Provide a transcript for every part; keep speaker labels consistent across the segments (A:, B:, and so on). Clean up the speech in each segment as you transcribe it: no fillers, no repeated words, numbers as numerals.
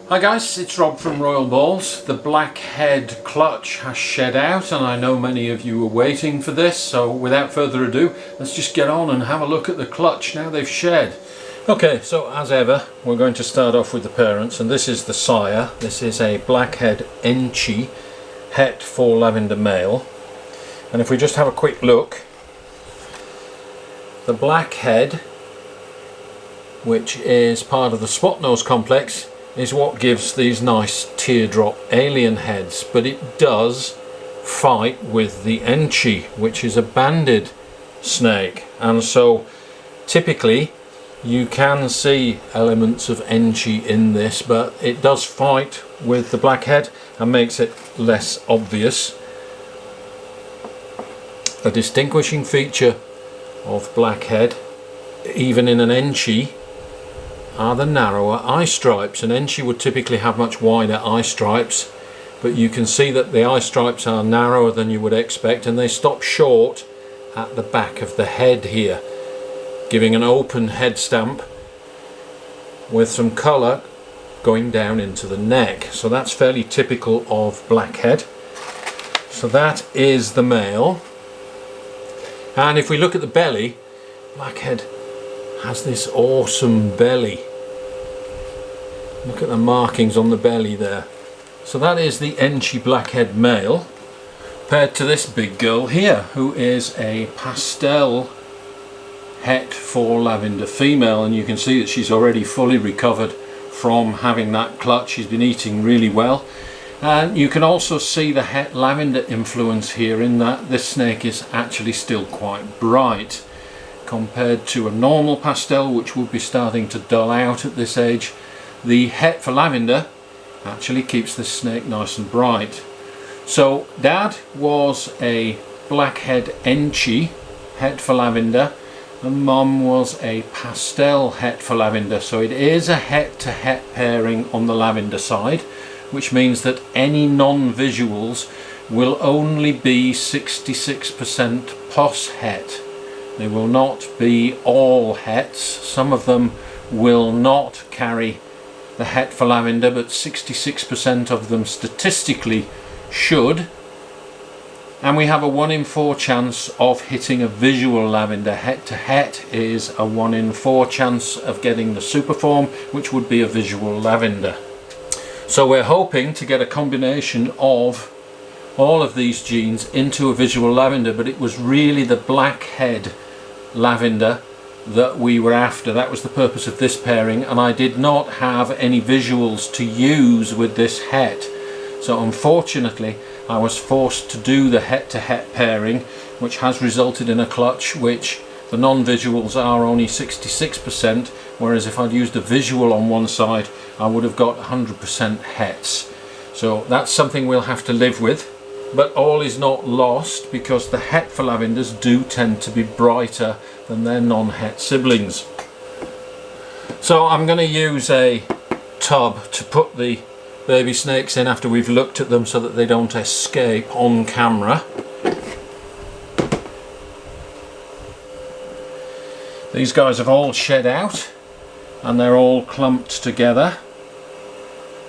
A: Hi guys, it's Rob from Royal Balls. The Blackhead clutch has shed out and I know many of you are waiting for this, so without further ado, let's just get on and have a look at the clutch now they've shed. Okay, so as ever, we're going to start off with the parents, and this is the sire. This is a Blackhead Enchi het for Lavender male. And if we just have a quick look, the Blackhead, which is part of the spot nose complex, is what gives these nice teardrop alien heads, but it does fight with the Enchi, which is a banded snake, and so typically you can see elements of Enchi in this, but it does fight with the Blackhead and makes it less obvious. A distinguishing feature of Blackhead, even in an Enchi, are the narrower eye stripes. An Enchi would typically have much wider eye stripes, but you can see that the eye stripes are narrower than you would expect, and they stop short at the back of the head here, giving an open head stamp with some colour going down into the neck. So that's fairly typical of Blackhead. So that is the male. And if we look at the belly, Blackhead has this awesome belly. Look at the markings on the belly there. So that is the Enchi Blackhead male, paired to this big girl here, who is a Pastel het for Lavender female, and you can see that she's already fully recovered from having that clutch. She's been eating really well, and you can also see the het Lavender influence here, in that this snake is actually still quite bright compared to a normal Pastel, which would be starting to dull out at this age. The het for Lavender actually keeps this snake nice and bright. So Dad was a Blackhead Enchi het for Lavender, and Mum was a Pastel het for Lavender. So it is a het to het pairing on the Lavender side, which means that any non-visuals will only be 66% pos het. They will not be all hets. Some of them will not carry the het for Lavender, but 66% of them statistically should. And we have a 1 in 4 chance of hitting a visual Lavender. Het to het is a 1 in 4 chance of getting the superform, which would be a visual Lavender. So we're hoping to get a combination of all of these genes into a visual Lavender, but it was really the Blackhead Lavender that we were after. That was the purpose of this pairing, and I did not have any visuals to use with this het. So unfortunately I was forced to do the het to het pairing, which has resulted in a clutch which the non-visuals are only 66%, whereas if I'd used a visual on one side I would have got 100% hets. So that's something we'll have to live with. But all is not lost, because the het for Lavenders do tend to be brighter than their non-het siblings. So I'm going to use a tub to put the baby snakes in after we've looked at them, so that they don't escape on camera. These guys have all shed out and they're all clumped together.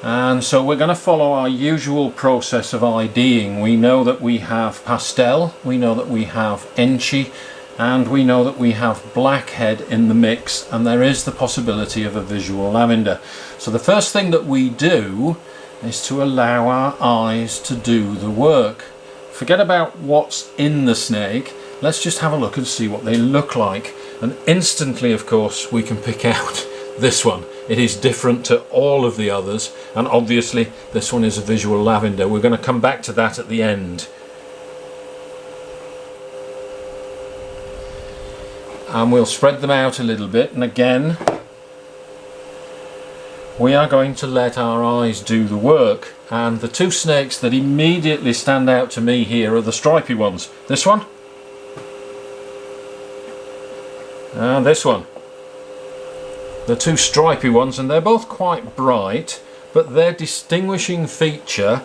A: And so we're going to follow our usual process of IDing. We know that we have Pastel, we know that we have Enchi, and we know that we have Blackhead in the mix, and there is the possibility of a visual Lavender. So the first thing that we do is to allow our eyes to do the work. Forget about what's in the snake, let's just have a look and see what they look like. And instantly, of course, we can pick out this one. It is different to all of the others, and obviously this one is a visual Lavender. We're going to come back to that at the end. And we'll spread them out a little bit, and again we are going to let our eyes do the work. And the two snakes that immediately stand out to me here are the stripy ones. This one and this one. The two stripy ones, and they're both quite bright, but their distinguishing feature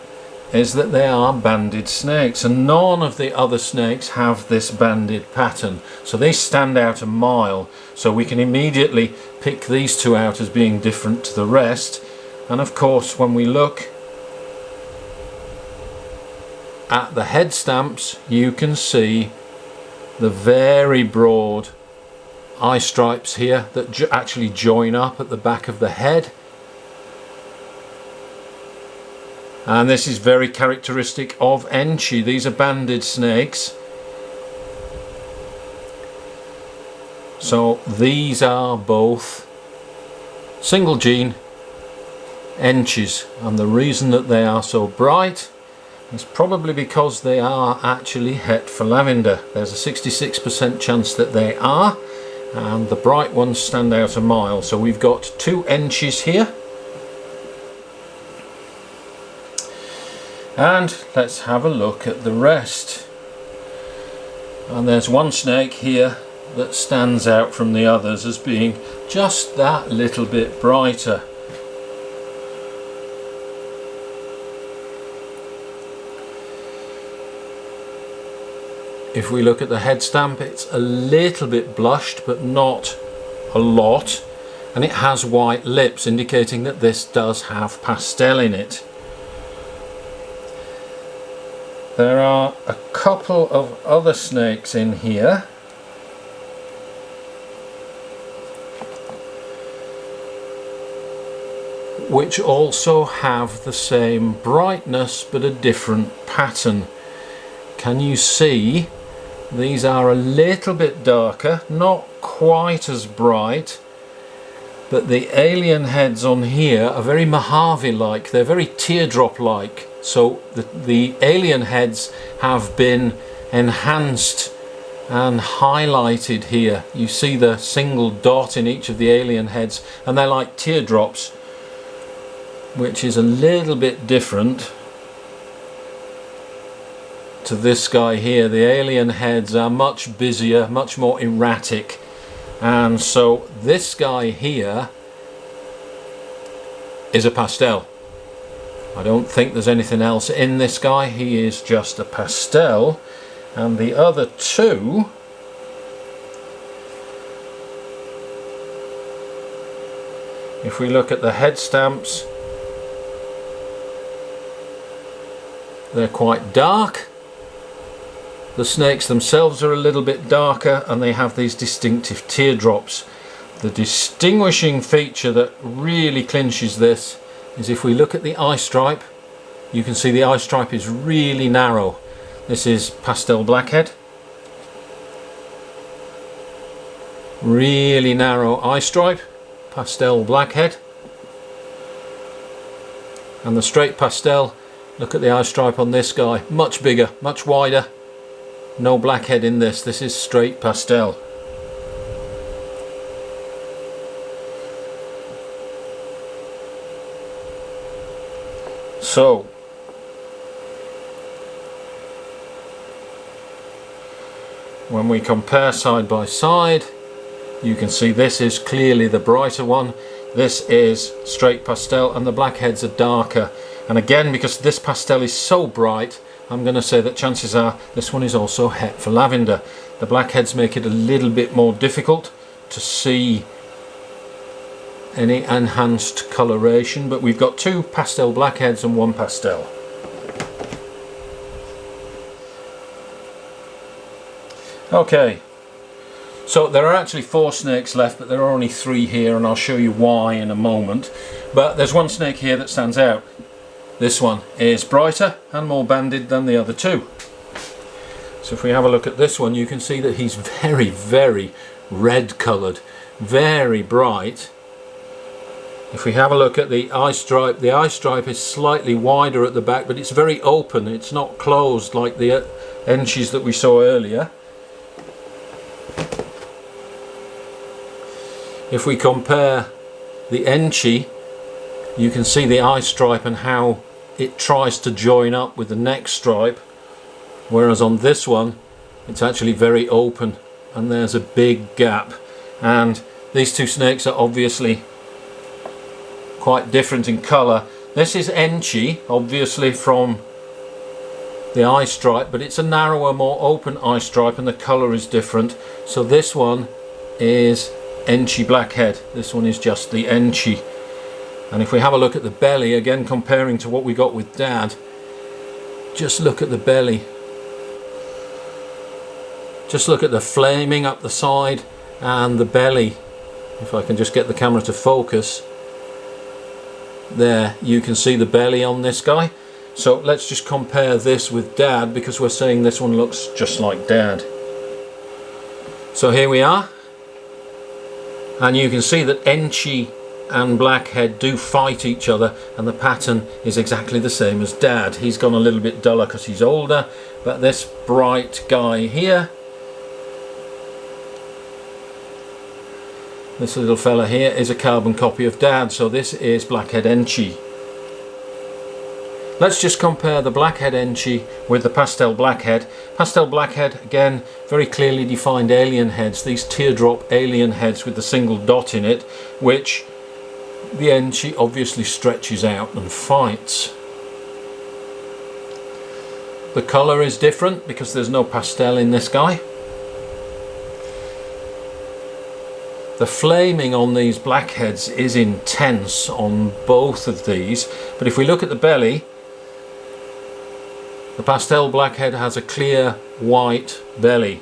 A: is that they are banded snakes, and none of the other snakes have this banded pattern, so they stand out a mile. So we can immediately pick these two out as being different to the rest, And of course, when we look at the head stamps, you can see the very broad eye stripes here that actually join up at the back of the head. And this is very characteristic of Enchi. These are banded snakes. So these are both single gene Enchis, and the reason that they are so bright is probably because they are actually het for lavender. There's a 66% chance that they are, and the bright ones stand out a mile. So we've got two Enchis here. And let's have a look at the rest. And there's one snake here that stands out from the others as being just that little bit brighter. If we look at the head stamp, it's a little bit blushed, but not a lot, and it has white lips, indicating that this does have pastel in it. There are a couple of other snakes in here. Which also have the same brightness but a different pattern. Can you see? These are a little bit darker, not quite as bright, but the alien heads on here are very Mojave-like. They're very teardrop-like. So the alien heads have been enhanced and highlighted here. You see the single dot in each of the alien heads, and they're like teardrops, which is a little bit different to this guy here. The alien heads are much busier, much more erratic, and so this guy here is a pastel. I don't think there's anything else in this guy. He is just a pastel, and the other two if we look at the head stamps, they're quite dark. The snakes themselves are a little bit darker, and they have these distinctive teardrops. The distinguishing feature that really clinches this is if we look at the eye stripe, you can see the eye stripe is really narrow. This is Pastel Blackhead. Really narrow eye stripe, Pastel Blackhead. And the straight pastel, look at the eye stripe on this guy, much bigger, much wider. No blackhead in this. This is straight pastel. So when we compare side by side, you can see this is clearly the brighter one. This is straight pastel, and the blackheads are darker. And again, because this pastel is so bright, I'm going to say that chances are this one is also het for lavender. The blackheads make it a little bit more difficult to see any enhanced coloration, but we've got two pastel blackheads and one pastel. Okay, so there are actually 4 snakes left, but there are only 3 here, and I'll show you why in a moment. But there's one snake here that stands out. This one is brighter and more banded than the other 2. So if we have a look at this one, you can see that he's very, very red coloured, very bright. If we have a look at the eye stripe is slightly wider at the back, but it's very open. It's not closed like the Enchis that we saw earlier. If we compare the Enchi, you can see the eye stripe and how it tries to join up with the next stripe, whereas on this one it's actually very open and there's a big gap. And these 2 snakes are obviously quite different in colour. This is Enchi, obviously from the eye stripe, but it's a narrower, more open eye stripe, and the colour is different. So this one is Enchi Blackhead. This one is just the Enchi. And if we have a look at the belly, again comparing to what we got with Dad, just look at the belly. Just look at the flaming up the side and the belly. If I can just get the camera to focus. There, you can see the belly on this guy. So let's just compare this with Dad, because we're saying this one looks just like Dad. So here we are. And you can see that Enchi and Blackhead do fight each other, and the pattern is exactly the same as Dad. He's gone a little bit duller because he's older, but this bright guy here, this little fella here, is a carbon copy of Dad, so this is Blackhead Enchi. Let's just compare the Blackhead Enchi with the Pastel Blackhead. Pastel Blackhead, again, very clearly defined alien heads, these teardrop alien heads with the single dot in it, which the Enchi obviously stretches out and fights. The colour is different because there's no pastel in this guy. The flaming on these blackheads is intense on both of these, but if we look at the belly, the Pastel Blackhead has a clear white belly,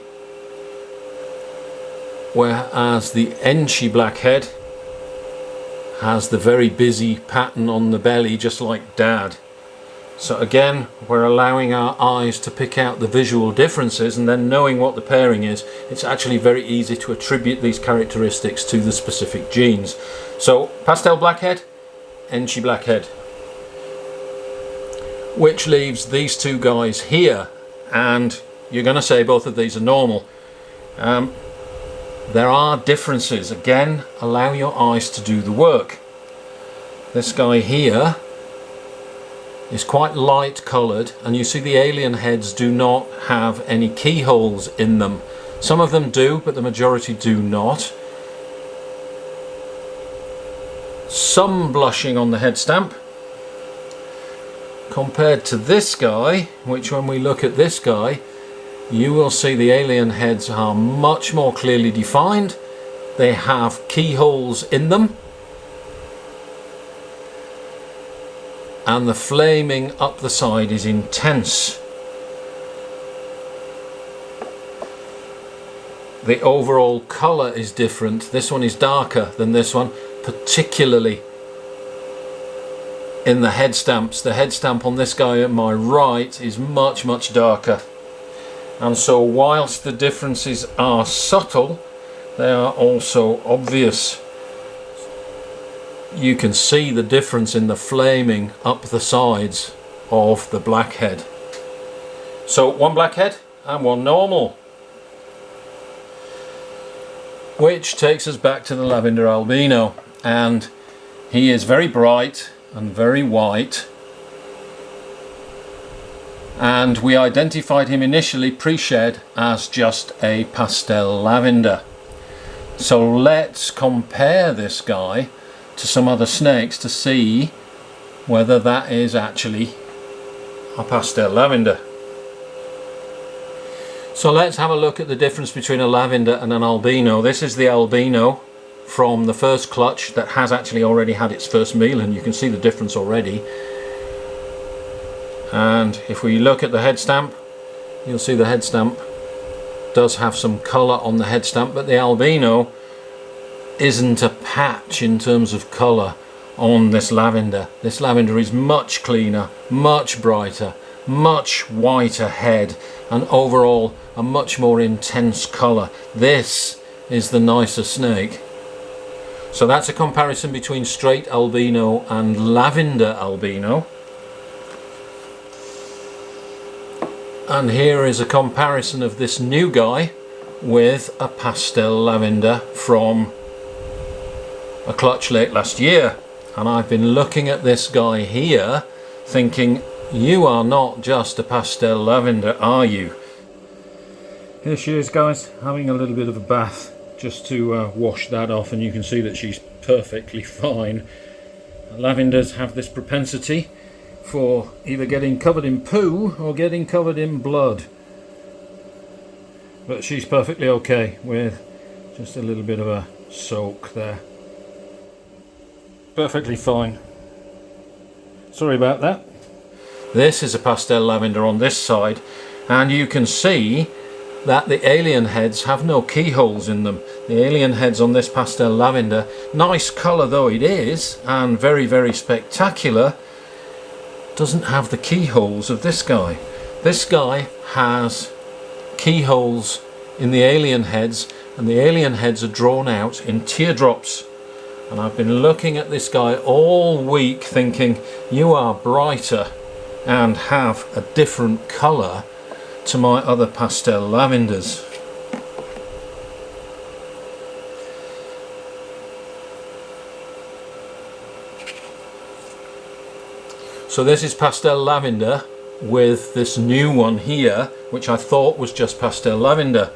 A: whereas the Enchi Blackhead has the very busy pattern on the belly, just like Dad. So again, we're allowing our eyes to pick out the visual differences, and then knowing what the pairing is, it's actually very easy to attribute these characteristics to the specific genes. So Pastel Blackhead, Enchi Blackhead. Which leaves these two guys here, and you're going to say both of these are normal. There are differences. Again, allow your eyes to do the work. This guy here is quite light coloured, and you see the alien heads do not have any keyholes in them. Some of them do, but the majority do not. Some blushing on the head stamp. Compared to this guy, which when we look at this guy, you will see the alien heads are much more clearly defined. They have keyholes in them. And the flaming up the side is intense. The overall colour is different. This one is darker than this one, particularly in the head stamps. The head stamp on this guy at my right is much darker. And so whilst the differences are subtle, they are also obvious. You can see the difference in the flaming up the sides of the blackhead. So one blackhead and one normal. Which takes us back to the Lavender albino, and he is very bright and very white, and we identified him initially pre-shed as just a pastel lavender. So let's compare this guy to some other snakes to see whether that is actually a pastel lavender. So let's have a look at the difference between a lavender and an albino. This is the albino from the first clutch that has actually already had its first meal, and you can see the difference already. And if we look at the head stamp, you'll see the head stamp does have some colour on the head stamp, but the albino isn't a patch in terms of colour on this lavender. This lavender is much cleaner, much brighter, much whiter head, and overall a much more intense colour. This is the nicer snake. So that's a comparison between straight albino and lavender albino. And here is a comparison of this new guy with a pastel lavender from a clutch late last year. And I've been looking at this guy here thinking, you are not just a pastel lavender, are you? Here she is, guys, having a little bit of a bath just to wash that off, and you can see that she's perfectly fine. Lavenders have this propensity for either getting covered in poo or getting covered in blood, but she's perfectly okay with just a little bit of a soak there. perfectly fine. Sorry about that. This is a pastel lavender on this side, and you can see that the alien heads have no keyholes in them. The alien heads on this pastel lavender, nice colour though it is, and very, very spectacular, doesn't have the keyholes of this guy. This guy has keyholes in the alien heads, and the alien heads are drawn out in teardrops. And I've been looking at this guy all week thinking, you are brighter and have a different colour to my other pastel lavenders. So this is pastel lavender with this new one here, which I thought was just pastel lavender.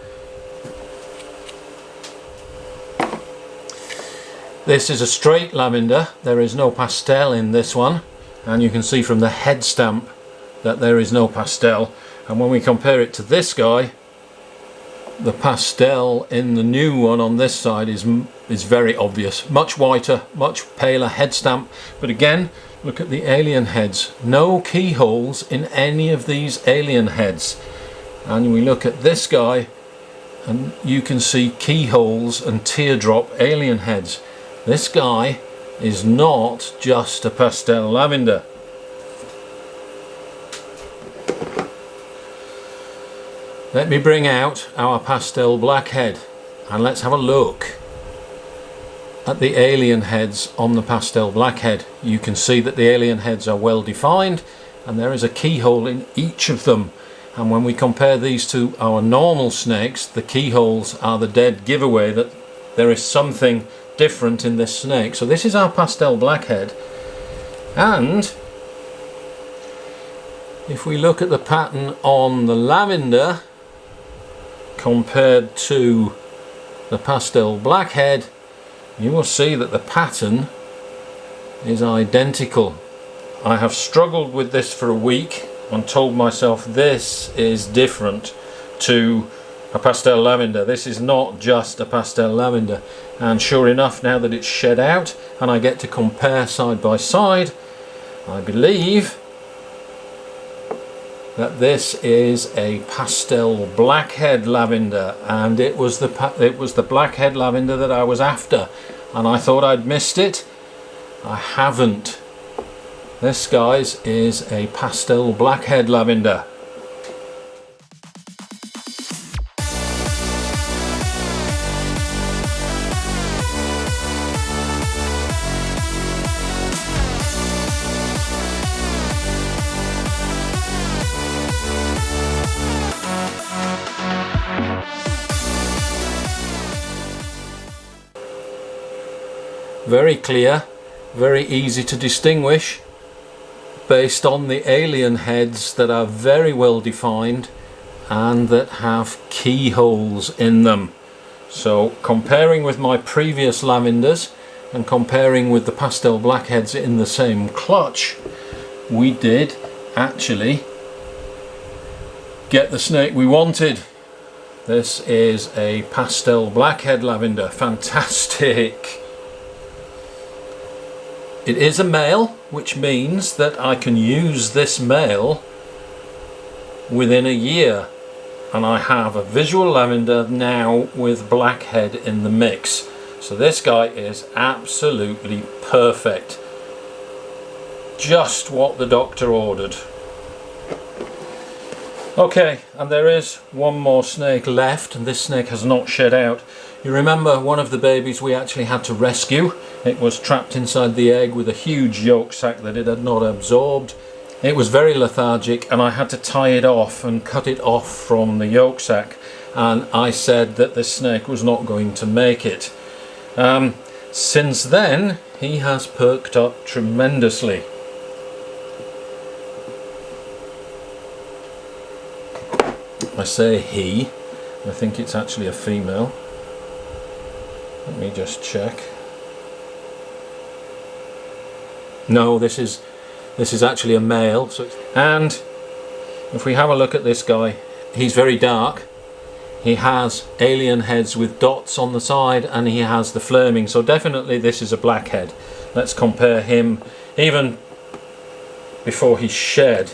A: This is a straight lavender. There is no pastel in this one, and you can see from the head stamp that there is no pastel. And when we compare it to this guy, the pastel in the new one on this side is very obvious. Much whiter, much paler head stamp. But again, look at the alien heads. No keyholes in any of these alien heads. And we look at this guy and you can see keyholes and teardrop alien heads. This guy is not just a pastel lavender. Let me bring out our pastel blackhead and let's have a look at the alien heads on the pastel blackhead. You can see that the alien heads are well defined and there is a keyhole in each of them. And when we compare these to our normal snakes, the keyholes are the dead giveaway that there is something different in this snake. So this is our pastel blackhead, and if we look at the pattern on the lavender compared to the pastel blackhead, you will see that the pattern is identical. I have struggled with this for a week and told myself this is different to a pastel lavender. This is not just a pastel lavender. And sure enough, now that it's shed out and I get to compare side by side, I believe that this is a pastel blackhead lavender, and it was the blackhead lavender that I was after, and I thought I'd missed it. I haven't. This, guys, is a pastel blackhead lavender. Very clear, very easy to distinguish based on the alien heads that are very well defined and that have keyholes in them. So comparing with my previous lavenders and comparing with the pastel blackheads in the same clutch, we did actually get the snake we wanted. This is a pastel blackhead lavender. Fantastic! It is a male, which means that I can use this male within a year, and I have a visual lavender now with blackhead in the mix. So this guy is absolutely perfect. Just what the doctor ordered. Okay, and there is one more snake left, and this snake has not shed out. You remember one of the babies we actually had to rescue. It was trapped inside the egg with a huge yolk sac that it had not absorbed. It was very lethargic and I had to tie it off and cut it off from the yolk sac, and I said that this snake was not going to make it. Since then he has perked up tremendously. I say he, I think it's actually a female. Let me just check. No, this is actually a male. And if we have a look at this guy, he's very dark. he has alien heads with dots on the side, and he has the flaming, so definitely this is a blackhead. Let's compare him even before he's shed.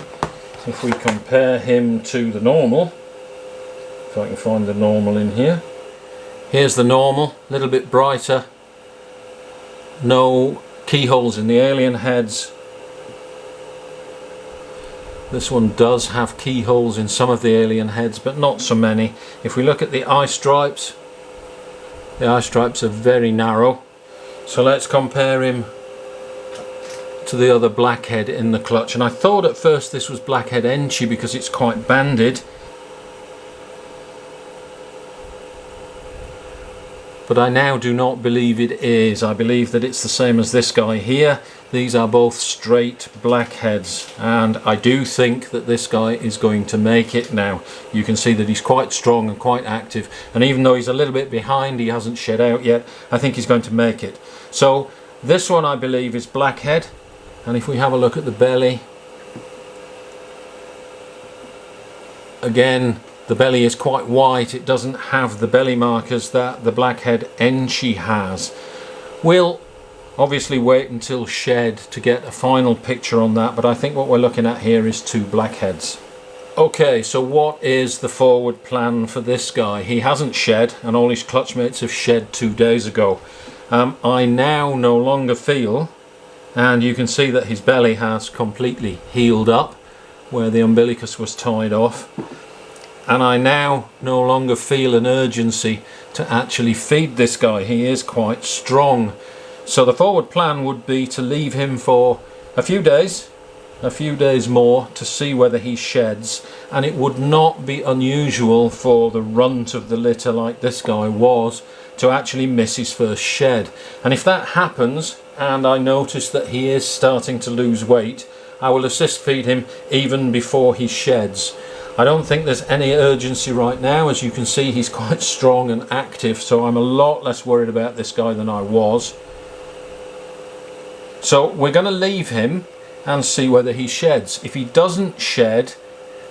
A: If we compare him to the normal, if I can find the normal in here. Here's the normal, a little bit brighter, no keyholes in the alien heads. This one does have keyholes in some of the alien heads, but not so many. If we look at the eye stripes, the eye stripes are very narrow. So let's compare him to the other blackhead in the clutch. And I thought at first this was Blackhead Enchi because it's quite banded. But I now do not believe it is. I believe that it's the same as this guy here. These are both straight blackheads, and I do think that this guy is going to make it now. You can see that he's quite strong and quite active, and even though he's a little bit behind, he hasn't shed out yet, I think he's going to make it. So this one I believe is Blackhead, and if we have a look at the belly, again, the belly is quite white. It doesn't have the belly markers that the Blackhead Enchi has. We'll obviously wait until shed to get a final picture on that, but I think what we're looking at here is two blackheads. Okay, so what is the forward plan for this guy? He hasn't shed, and all his clutch mates have shed 2 days ago. I now no longer feel, and you can see that his belly has completely healed up where the umbilicus was tied off. And I now no longer feel an urgency to actually feed this guy. He is quite strong. So the forward plan would be to leave him for a few days more to see whether he sheds. And it would not be unusual for the runt of the litter, like this guy was, to actually miss his first shed. And if that happens, and I notice that he is starting to lose weight, I will assist feed him even before he sheds. I don't think there's any urgency right now. As you can see, he's quite strong and active, so I'm a lot less worried about this guy than I was. So we're going to leave him and see whether he sheds. If he doesn't shed,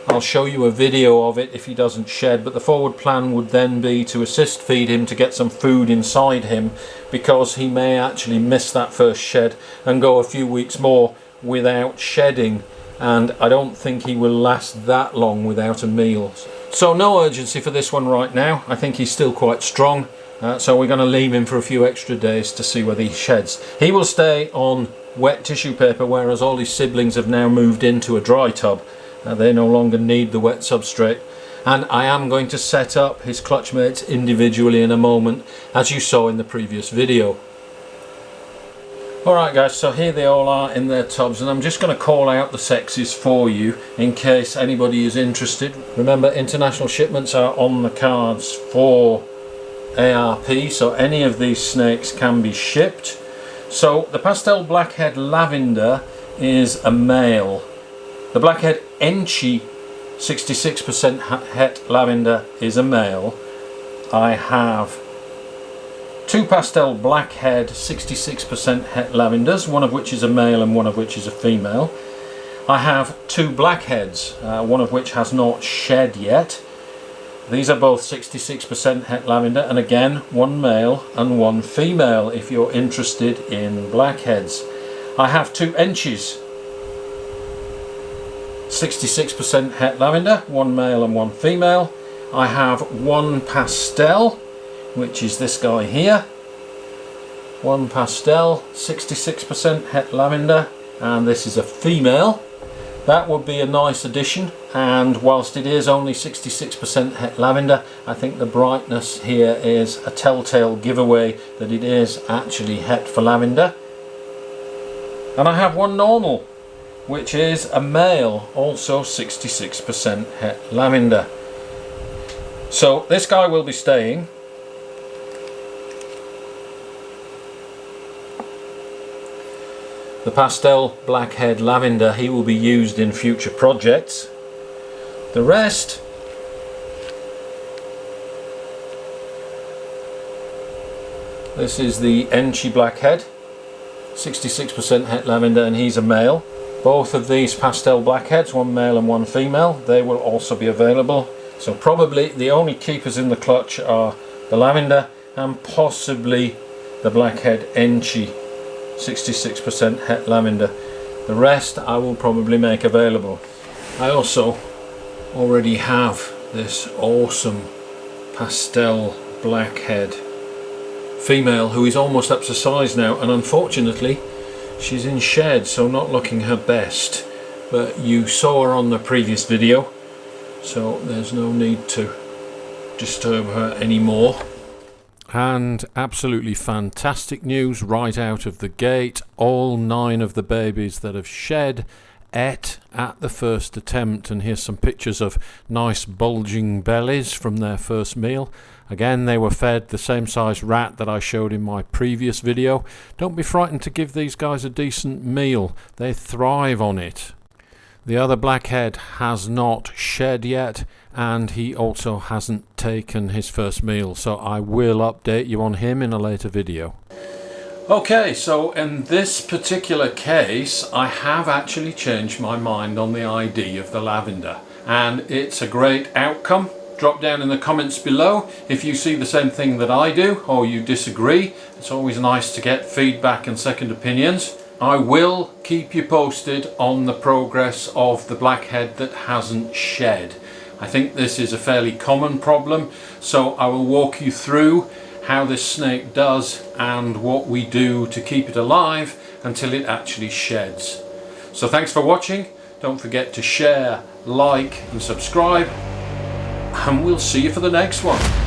A: I'll show you a video of it if he doesn't shed, but the forward plan would then be to assist feed him to get some food inside him, because he may actually miss that first shed and go a few weeks more without shedding. And I don't think he will last that long without a meal. So no urgency for this one right now. I think he's still quite strong, so we're going to leave him for a few extra days to see whether he sheds. He will stay on wet tissue paper, whereas all his siblings have now moved into a dry tub. They no longer need the wet substrate. And I am going to set up his clutch mates individually in a moment, as you saw in the previous video. Alright guys, so here they all are in their tubs, and I'm just going to call out the sexes for you in case anybody is interested. Remember, international shipments are on the cards for ARP, so any of these snakes can be shipped. So the Pastel Blackhead Lavender is a male. The Blackhead Enchi 66% het Lavender is a male. I have two Pastel Blackhead 66% het Lavenders, one of which is a male and one of which is a female. I have two Blackheads, one of which has not shed yet. These are both 66% het Lavender, and again, one male and one female if you're interested in Blackheads. I have two Enchis, 66% het Lavender, one male and one female. I have one Pastel, which is this guy here. One Pastel, 66% het Lavender, and this is a female. That would be a nice addition, and whilst it is only 66% het Lavender, I think the brightness here is a telltale giveaway that it is actually het for lavender. And I have one normal, which is a male, also 66% het Lavender. So this guy will be staying. The Pastel Blackhead Lavender, he will be used in future projects. The rest, this is the Enchi Blackhead, 66% het Lavender, and he's a male. Both of these Pastel Blackheads, one male and one female, they will also be available. So probably the only keepers in the clutch are the Lavender and possibly the Blackhead Enchi, 66% het Lavender. The rest I will probably make available. I also already have this awesome Pastel Blackhead female who is almost up to size now, and unfortunately she's in shed, so not looking her best, but you saw her on the previous video, so there's no need to disturb her anymore. And absolutely fantastic news right out of the gate. All 9 of the babies that have shed ate at the first attempt, and here's some pictures of nice bulging bellies from their first meal. Again, they were fed the same size rat that I showed in my previous video. Don't be frightened to give these guys a decent meal, they thrive on it. The other Blackhead has not shed yet, and he also hasn't taken his first meal, so I will update you on him in a later video. Okay, so in this particular case I have actually changed my mind on the ID of the Lavender, and it's a great outcome. Drop down in the comments below if you see the same thing that I do or you disagree. It's always nice to get feedback and second opinions. I will keep you posted on the progress of the Blackhead that hasn't shed. I think this is a fairly common problem, so I will walk you through how this snake does and what we do to keep it alive until it actually sheds. So thanks for watching. Don't forget to share, like and subscribe, and we'll see you for the next one.